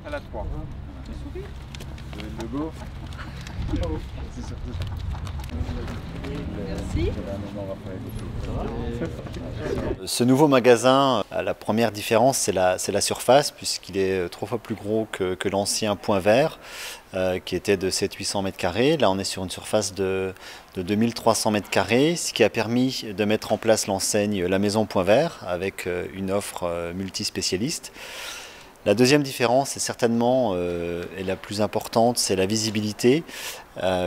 à la 3. Le logo. Merci. Ce nouveau magasin, la première différence, c'est la surface, puisqu'il est 3 fois plus gros que l'ancien Point Vert, qui était de 700-800 mètres carrés. Là, on est sur une surface de 2300 mètres carrés, ce qui a permis de mettre en place l'enseigne La Maison Point Vert, avec une offre multispécialiste. La deuxième différence, et certainement et la plus importante, c'est la visibilité,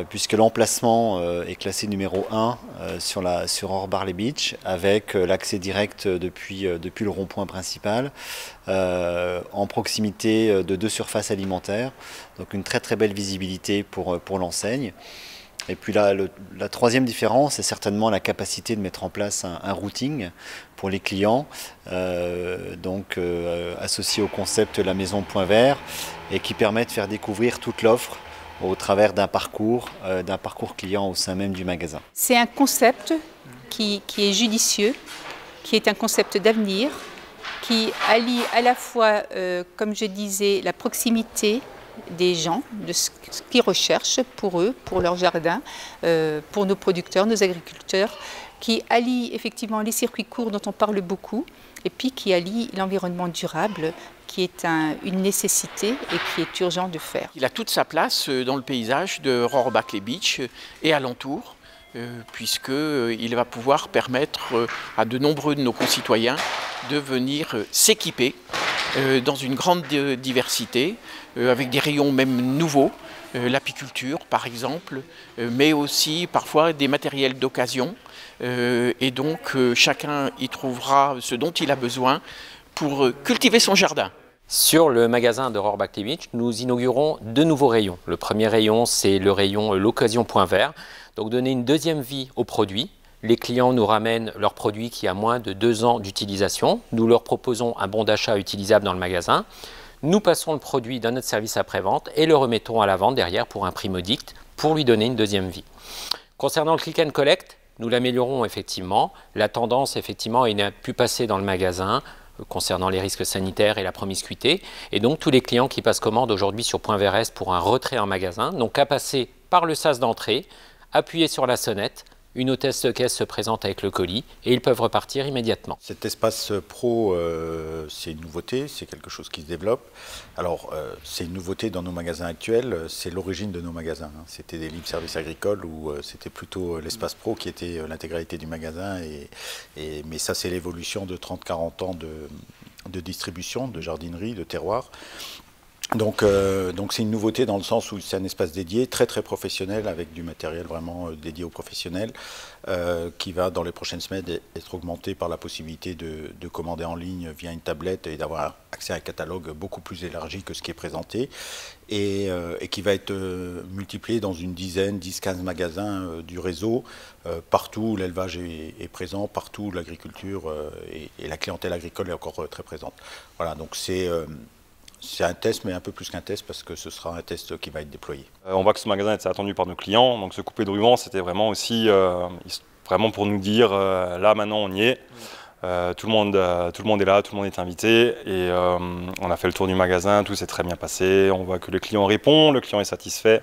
puisque l'emplacement est classé numéro 1 sur Orbarley Beach, avec l'accès direct depuis le rond-point principal, en proximité de 2 surfaces alimentaires. Donc une très très belle visibilité pour l'enseigne. Et puis là, la troisième différence, c'est certainement la capacité de mettre en place un routing pour les clients, associé au concept La Maison Point Vert, et qui permet de faire découvrir toute l'offre au travers d'un parcours client au sein même du magasin. C'est un concept qui est judicieux, qui est un concept d'avenir, qui allie à la fois, comme je disais, la proximité des gens, de ce qu'ils recherchent pour eux, pour leur jardin, pour nos producteurs, nos agriculteurs, qui allie effectivement les circuits courts dont on parle beaucoup, et puis qui allie l'environnement durable, qui est une nécessité et qui est urgent de faire. Il a toute sa place dans le paysage de Rohrbackley Beach et alentour, puisqu'il va pouvoir permettre à de nombreux de nos concitoyens de venir s'équiper dans une grande diversité, avec des rayons même nouveaux, l'apiculture par exemple, mais aussi parfois des matériels d'occasion. Et donc chacun y trouvera ce dont il a besoin pour cultiver son jardin. Sur le magasin de Rohrbackley Beach, nous inaugurons 2 nouveaux rayons. Le premier rayon, c'est le rayon L'Occasion Point Vert, donc donner une deuxième vie aux produits. Les clients nous ramènent leurs produits qui ont moins de 2 ans d'utilisation. Nous leur proposons un bon d'achat utilisable dans le magasin. Nous passons le produit dans notre service après-vente et le remettons à la vente derrière pour un prix modique pour lui donner une deuxième vie. Concernant le click and collect, nous l'améliorons effectivement. La tendance effectivement est de plus passer dans le magasin concernant les risques sanitaires et la promiscuité. Et donc tous les clients qui passent commande aujourd'hui sur Point Vert Est pour un retrait en magasin n'ont qu'à passer par le sas d'entrée, appuyer sur la sonnette, une hôtesse de caisse se présente avec le colis et ils peuvent repartir immédiatement. Cet espace pro, c'est une nouveauté, c'est quelque chose qui se développe. Alors, c'est une nouveauté dans nos magasins actuels, c'est l'origine de nos magasins. C'était des libres services agricoles où c'était plutôt l'espace pro qui était l'intégralité du magasin. Mais ça, c'est l'évolution de 30-40 ans de distribution, de jardinerie, de terroir. Donc c'est une nouveauté dans le sens où c'est un espace dédié, très très professionnel, avec du matériel vraiment dédié aux professionnels, qui va dans les prochaines semaines être augmenté par la possibilité de commander en ligne via une tablette et d'avoir accès à un catalogue beaucoup plus élargi que ce qui est présenté, et qui va être multiplié dans une dizaine, 10-15 magasins du réseau, partout où l'élevage est présent, partout où l'agriculture et la clientèle agricole est encore très présente. Voilà, donc c'est un test, mais un peu plus qu'un test, parce que ce sera un test qui va être déployé. On voit que ce magasin était attendu par nos clients, donc ce coupé de ruban, c'était vraiment aussi vraiment pour nous dire, là maintenant on y est, tout le monde est là, tout le monde est invité, et on a fait le tour du magasin, tout s'est très bien passé, on voit que le client répond, le client est satisfait.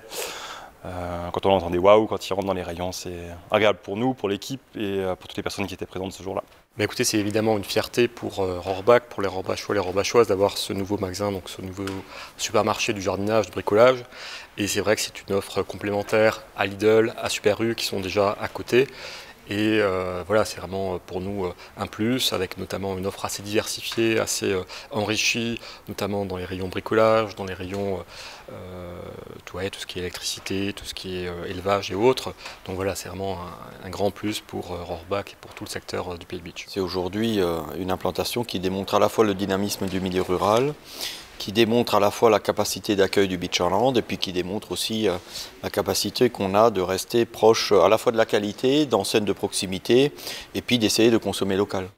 Quand on entend des waouh, quand il rentre dans les rayons, c'est agréable pour nous, pour l'équipe et pour toutes les personnes qui étaient présentes ce jour-là. Mais écoutez, c'est évidemment une fierté pour Rohrbach, pour les Rohrbachiois et les Rohrbachioises d'avoir ce nouveau magasin, donc ce nouveau supermarché du jardinage, du bricolage. Et c'est vrai que c'est une offre complémentaire à Lidl, à Super U qui sont déjà à côté. Et voilà, c'est vraiment pour nous un plus, avec notamment une offre assez diversifiée, assez enrichie, notamment dans les rayons bricolage, dans les rayons tout ce qui est électricité, tout ce qui est élevage et autres. Donc voilà, c'est vraiment un grand plus pour Rohrbach et pour tout le secteur du Pays Beach. C'est aujourd'hui une implantation qui démontre à la fois le dynamisme du milieu rural, qui démontre à la fois la capacité d'accueil du Beachland et puis qui démontre aussi la capacité qu'on a de rester proche à la fois de la qualité, d'enseignes de proximité et puis d'essayer de consommer local.